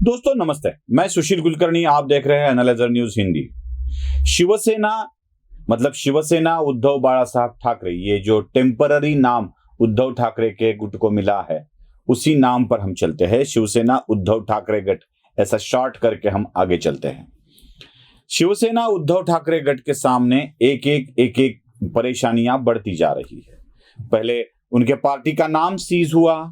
दोस्तों नमस्ते, मैं सुशील कुलकर्णी। आप देख रहे हैं एनालाइजर न्यूज हिंदी। शिवसेना शिवसेना उद्धव बाला साहब ठाकरे, ये जो टेम्पररी नाम उद्धव ठाकरे के गुट को मिला है उसी नाम पर हम चलते हैं। शिवसेना उद्धव ठाकरे गट, ऐसा शॉर्ट करके हम आगे चलते हैं। शिवसेना उद्धव ठाकरे गट के सामने एक एक परेशानियां बढ़ती जा रही है। पहले उनके पार्टी का नाम सीज हुआ,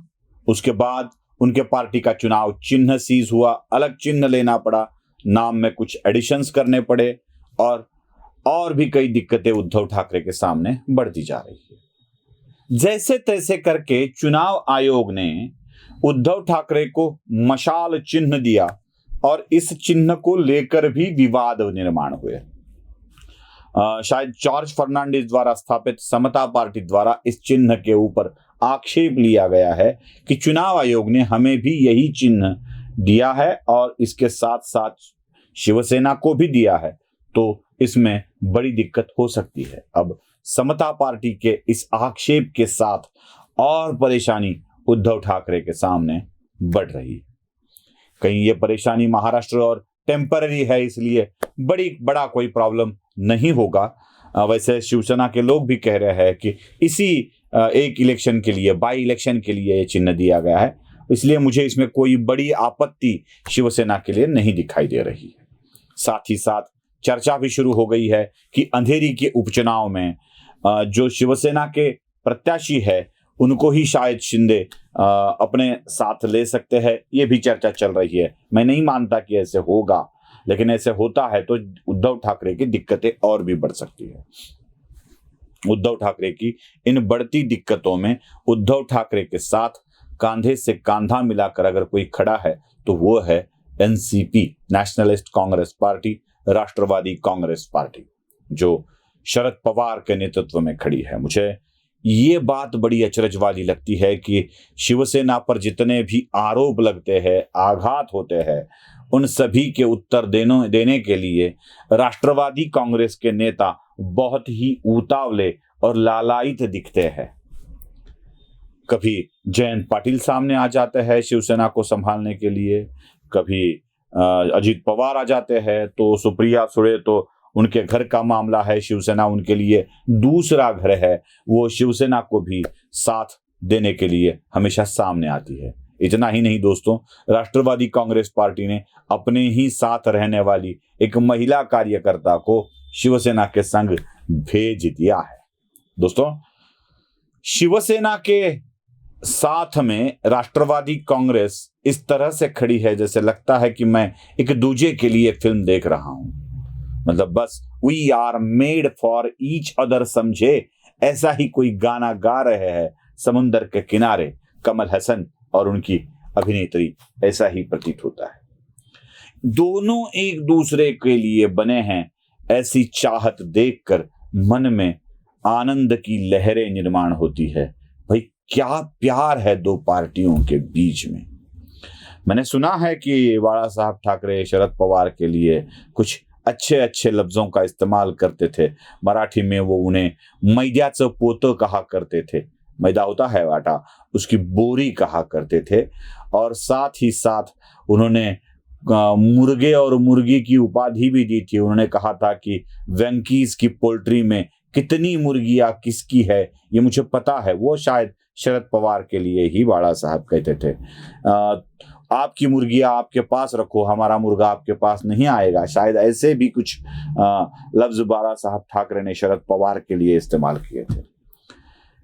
उसके बाद उनके पार्टी का चुनाव चिन्ह सीज हुआ, अलग चिन्ह लेना पड़ा, नाम में कुछ एडिशंस करने पड़े और भी कई दिक्कतें उद्धव ठाकरे के सामने बढ़ती जा रही है। जैसे तैसे करके चुनाव आयोग ने उद्धव ठाकरे को मशाल चिन्ह दिया और इस चिन्ह को लेकर भी विवाद निर्माण हुए। शायद जॉर्ज फर्नांडिस द्वारा स्थापित समता पार्टी द्वारा इस चिन्ह के ऊपर आक्षेप लिया गया है कि चुनाव आयोग ने हमें भी यही चिन्ह दिया है और इसके साथ साथ शिवसेना को भी दिया है, तो इसमें बड़ी दिक्कत हो सकती है। अब समता पार्टी के इस आक्षेप के साथ और परेशानी उद्धव ठाकरे के सामने बढ़ रही है। कहीं ये परेशानी महाराष्ट्र और टेम्पररी है, इसलिए बड़ा कोई प्रॉब्लम नहीं होगा। वैसे शिवसेना के लोग भी कह रहे हैं कि इसी एक इलेक्शन के लिए, बाई इलेक्शन के लिए ये चिन्ह दिया गया है, इसलिए मुझे इसमें कोई बड़ी आपत्ति शिवसेना के लिए नहीं दिखाई दे रही है। साथ ही साथ चर्चा भी शुरू हो गई है कि अंधेरी के उपचुनाव में जो शिवसेना के प्रत्याशी है उनको ही शायद शिंदे अपने साथ ले सकते हैं। ये भी चर्चा चल रही है। मैं नहीं मानता कि ऐसे होगा, लेकिन ऐसे होता है तो उद्धव ठाकरे की दिक्कतें और भी बढ़ सकती है। उद्धव ठाकरे की इन बढ़ती दिक्कतों में उद्धव ठाकरे के साथ कंधे से कंधा मिलाकर अगर कोई खड़ा है तो वो है एनसीपी, नेशनलिस्ट कांग्रेस पार्टी, राष्ट्रवादी कांग्रेस पार्टी, जो शरद पवार के नेतृत्व में खड़ी है। मुझे ये बात बड़ी अचरज वाली लगती है कि शिवसेना पर जितने भी आरोप लगते हैं, आघात होते हैं, उन सभी के उत्तर देने के लिए राष्ट्रवादी कांग्रेस के नेता बहुत ही उतावले और लालायित दिखते हैं। कभी जयंत पाटिल सामने आ जाते हैं शिवसेना को संभालने के लिए, कभी अजित पवार आ जाते हैं, तो सुप्रिया सुळे तो उनके घर का मामला है, शिवसेना उनके लिए दूसरा घर है। वो शिवसेना को भी साथ देने के लिए हमेशा सामने आती है। इतना ही नहीं दोस्तों, राष्ट्रवादी कांग्रेस पार्टी ने अपने ही साथ रहने वाली एक महिला कार्यकर्ता को शिवसेना के संग भेज दिया है। दोस्तों, शिवसेना के साथ में राष्ट्रवादी कांग्रेस इस तरह से खड़ी है जैसे लगता है कि मैं एक दूजे के लिए फिल्म देख रहा हूं। मतलब बस we are made for each other समझे, ऐसा ही कोई गाना गा रहे हैं समुंदर के किनारे कमल हसन और उनकी अभिनेत्री, ऐसा ही प्रतीत होता है। दोनों एक दूसरे के लिए बने हैं, ऐसी चाहत देखकर मन में आनंद की लहरें निर्माण होती है। भाई क्या प्यार है दो पार्टियों के बीच में। मैंने सुना है कि बाला साहब ठाकरे शरद पवार के लिए कुछ अच्छे अच्छे लफ्जों का इस्तेमाल करते थे। मराठी में वो उन्हें मैद्याचं पोतं कहा करते थे। मैदा होता है आटा, उसकी बोरी कहा करते थे। और साथ ही साथ उन्होंने मुर्गे और मुर्गी की उपाधि भी दी थी। उन्होंने कहा था कि वेंकीज की पोल्ट्री में कितनी मुर्गियां किसकी है ये मुझे पता है। वो शायद शरद पवार के लिए ही बाला साहब कहते थे। आपकी मुर्गियां आपके पास रखो, हमारा मुर्गा आपके पास नहीं आएगा। शायद ऐसे भी कुछ लफ्ज बाला साहब ठाकरे ने शरद पवार के लिए इस्तेमाल किए थे।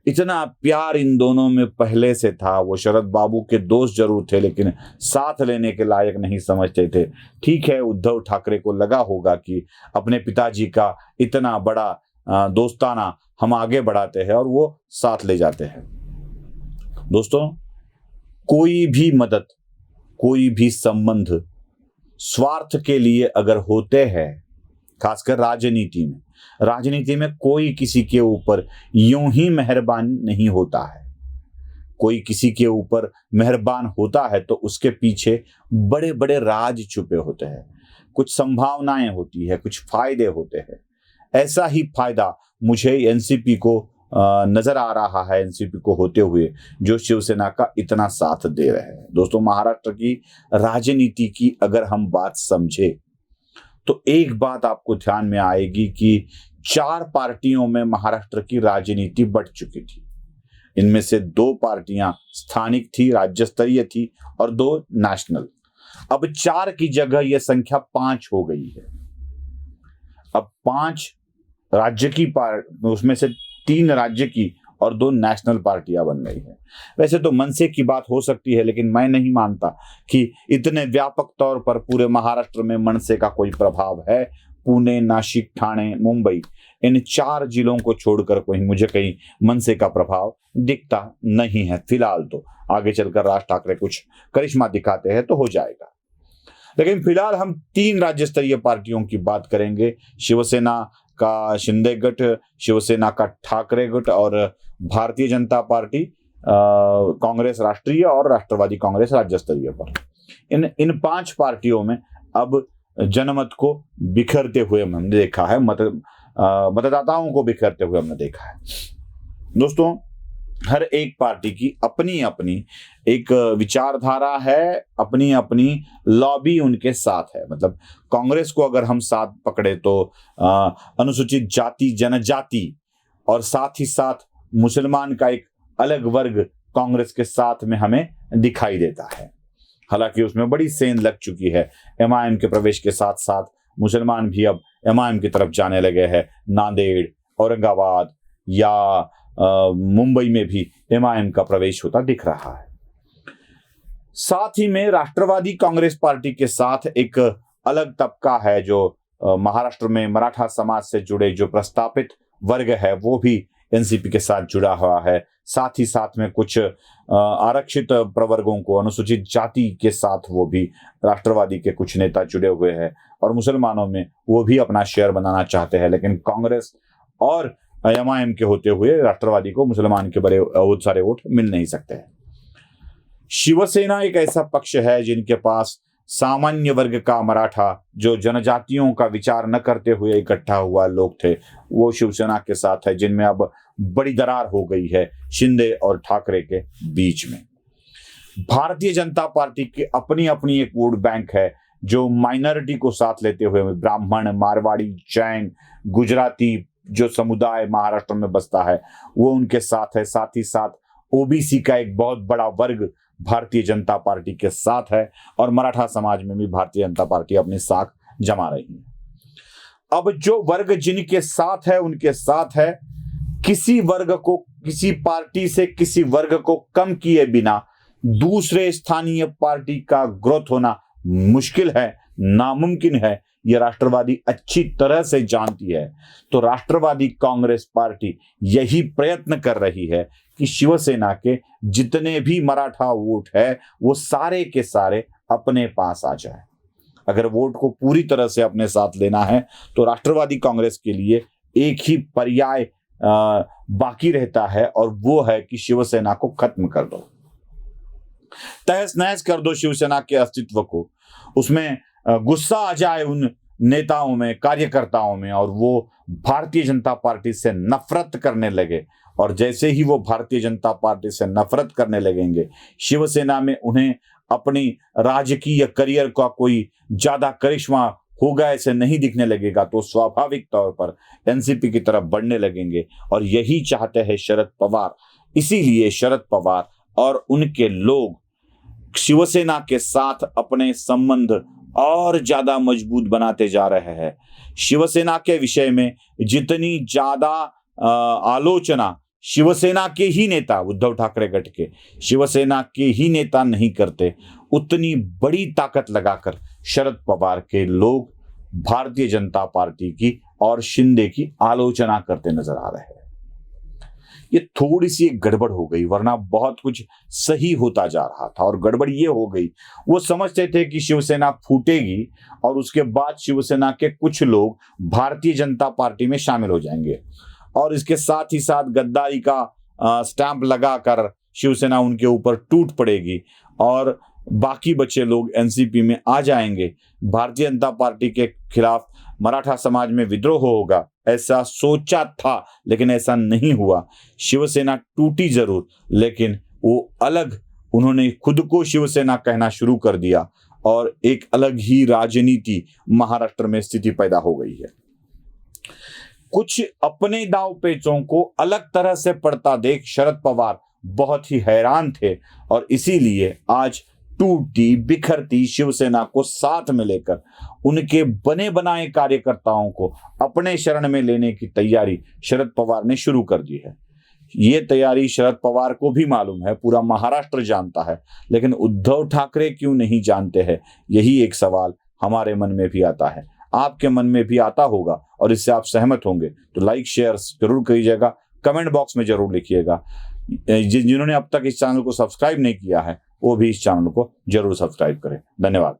इतना प्यार इन दोनों में पहले से था। वो शरद बाबू के दोस्त जरूर थे, लेकिन साथ लेने के लायक नहीं समझते थे। ठीक है, उद्धव ठाकरे को लगा होगा कि अपने पिताजी का इतना बड़ा दोस्ताना हम आगे बढ़ाते हैं और वो साथ ले जाते हैं। दोस्तों, कोई भी मदद, कोई भी संबंध स्वार्थ के लिए अगर होते हैं, खासकर राजनीति में कोई किसी के ऊपर यूं ही मेहरबान नहीं होता है। कोई किसी के ऊपर मेहरबान होता है तो उसके पीछे बड़े बड़े राज छुपे होते हैं, कुछ संभावनाएं होती है, कुछ फायदे होते हैं। ऐसा ही फायदा मुझे एनसीपी को नजर आ रहा है एनसीपी को होते हुए, जो शिवसेना का इतना साथ दे रहे हैं। दोस्तों, महाराष्ट्र की राजनीति की अगर हम बात समझे तो एक बात आपको ध्यान में आएगी कि 4 पार्टियों में महाराष्ट्र की राजनीति बढ़ चुकी थी। इनमें से 2 पार्टियां स्थानिक थी, राज्य स्तरीय थी, और 2 नेशनल। अब 4 की जगह यह संख्या 5 हो गई है। अब 5 राज्य की उसमें से 3 राज्य की और 2 नेशनल पार्टियां बन गई है। वैसे तो मनसे की बात हो सकती है, लेकिन मैं नहीं मानता कि इतने व्यापक तौर पर पूरे महाराष्ट्र में मनसे का कोई प्रभाव है। पुणे, नासिक, ठाणे, मुंबई, इन 4 जिलों को छोड़कर मुझे कहीं मनसे का प्रभाव दिखता नहीं है फिलहाल। तो आगे चलकर राज ठाकरे कुछ करिश्मा दिखाते हैं तो हो जाएगा, लेकिन फिलहाल हम 3 राज्य स्तरीय पार्टियों की बात करेंगे। शिवसेना का शिंदे गट, शिवसेना का ठाकरे गट और भारतीय जनता पार्टी, कांग्रेस राष्ट्रीय और राष्ट्रवादी कांग्रेस राज्य स्तरीय पर। इन 5 पार्टियों में अब जनमत को बिखरते हुए हमने देखा है, मतदाताओं को बिखरते हुए हमने देखा है। दोस्तों, हर एक पार्टी की अपनी अपनी एक विचारधारा है, अपनी अपनी लॉबी उनके साथ है। मतलब कांग्रेस को अगर हम साथ पकड़े तो अनुसूचित जाति, जनजाति और साथ ही साथ मुसलमान का एक अलग वर्ग कांग्रेस के साथ में हमें दिखाई देता है। हालांकि उसमें बड़ी सेंध लग चुकी है। एमआईएम के प्रवेश के साथ साथ मुसलमान भी अब एमआईएम की तरफ जाने लगे हैं। नांदेड़, औरंगाबाद या मुंबई में भी एमआईएम का प्रवेश होता दिख रहा है। साथ ही में राष्ट्रवादी कांग्रेस पार्टी के साथ एक अलग तबका है जो महाराष्ट्र में मराठा समाज से जुड़े जो प्रस्तापित वर्ग है वो भी एनसीपी के साथ जुड़ा हुआ है। साथ ही साथ में कुछ आरक्षित प्रवर्गों को, अनुसूचित जाति के साथ वो भी राष्ट्रवादी के कुछ नेता जुड़े हुए हैं और मुसलमानों में वो भी अपना शेयर बनाना चाहते हैं। लेकिन कांग्रेस और एमआईएम के होते हुए राष्ट्रवादी को मुसलमान के बड़े बहुत सारे वोट मिल नहीं सकते हैं। शिवसेना एक ऐसा पक्ष है जिनके पास सामान्य वर्ग का मराठा, जो जनजातियों का विचार न करते हुए इकट्ठा हुआ लोग थे, वो शिवसेना के साथ है, जिनमें अब बड़ी दरार हो गई है शिंदे और ठाकरे के बीच में। भारतीय जनता पार्टी की अपनी अपनी एक वोट बैंक है जो माइनॉरिटी को साथ लेते हुए ब्राह्मण, मारवाड़ी, जैन, गुजराती जो समुदाय महाराष्ट्र में बसता है वो उनके साथ है। साथ ही साथ ओबीसी का एक बहुत बड़ा वर्ग भारतीय जनता पार्टी के साथ है और मराठा समाज में भी भारतीय जनता पार्टी अपनी साख जमा रही है। अब जो वर्ग जिनके साथ है उनके साथ है, किसी वर्ग को, किसी पार्टी से किसी वर्ग को कम किए बिना दूसरे स्थानीय पार्टी का ग्रोथ होना मुश्किल है, नामुमकिन है। यह राष्ट्रवादी अच्छी तरह से जानती है। तो राष्ट्रवादी कांग्रेस पार्टी यही प्रयत्न कर रही है कि शिवसेना के जितने भी मराठा वोट है वो सारे के सारे अपने पास आ जाए। अगर वोट को पूरी तरह से अपने साथ लेना है तो राष्ट्रवादी कांग्रेस के लिए एक ही पर्याय बाकी रहता है और वो है कि शिवसेना को खत्म कर दो, तहस नहस कर दो शिवसेना के अस्तित्व को। उसमें गुस्सा आ जाए उन नेताओं में, कार्यकर्ताओं में, और वो भारतीय जनता पार्टी से नफरत करने लगे। और जैसे ही वो भारतीय जनता पार्टी से नफरत करने लगेंगे, शिवसेना में उन्हें अपनी राजकीय करियर का कोई ज्यादा करिश्मा होगा ऐसे नहीं दिखने लगेगा, तो स्वाभाविक तौर पर एनसीपी की तरफ बढ़ने लगेंगे। और यही चाहते हैं शरद पवार। इसीलिए शरद पवार और उनके लोग शिवसेना के साथ अपने संबंध और ज्यादा मजबूत बनाते जा रहे हैं। शिवसेना के विषय में जितनी ज्यादा आलोचना शिवसेना के ही नेता, उद्धव ठाकरे गट के शिवसेना के ही नेता नहीं करते, उतनी बड़ी ताकत लगाकर शरद पवार के लोग भारतीय जनता पार्टी की और शिंदे की आलोचना करते नजर आ रहे हैं। ये थोड़ी सी एक गड़बड़ हो गई, वरना बहुत कुछ सही होता जा रहा था। और गड़बड़ ये हो गई, वो समझते थे कि शिवसेना फूटेगी और उसके बाद शिवसेना के कुछ लोग भारतीय जनता पार्टी में शामिल हो जाएंगे और इसके साथ ही साथ गद्दारी का स्टैंप लगाकर शिवसेना उनके ऊपर टूट पड़ेगी और बाकी बचे लोग एनसीपी में आ जाएंगे, भारतीय जनता पार्टी के खिलाफ मराठा समाज में विद्रोह होगा, ऐसा सोचा था लेकिन ऐसा नहीं हुआ। शिवसेना टूटी जरूर, लेकिन वो अलग, उन्होंने खुद को शिवसेना कहना शुरू कर दिया और एक अलग ही राजनीति महाराष्ट्र में स्थिति पैदा हो गई है। कुछ अपने दांव पेचों को अलग तरह से पड़ता देख शरद पवार बहुत ही हैरान थे और इसीलिए आज टूटी बिखरती शिवसेना को साथ में लेकर उनके बने बनाए कार्यकर्ताओं को अपने शरण में लेने की तैयारी शरद पवार ने शुरू कर दी है। ये तैयारी शरद पवार को भी मालूम है, पूरा महाराष्ट्र जानता है, लेकिन उद्धव ठाकरे क्यों नहीं जानते हैं, यही एक सवाल हमारे मन में भी आता है, आपके मन में भी आता होगा और इससे आप सहमत होंगे तो लाइक शेयर जरूर करिएगा, कमेंट बॉक्स में जरूर लिखिएगा। जिन्होंने अब तक इस चैनल को सब्सक्राइब नहीं किया है वो भी इस चैनल को जरूर सब्सक्राइब करें। धन्यवाद।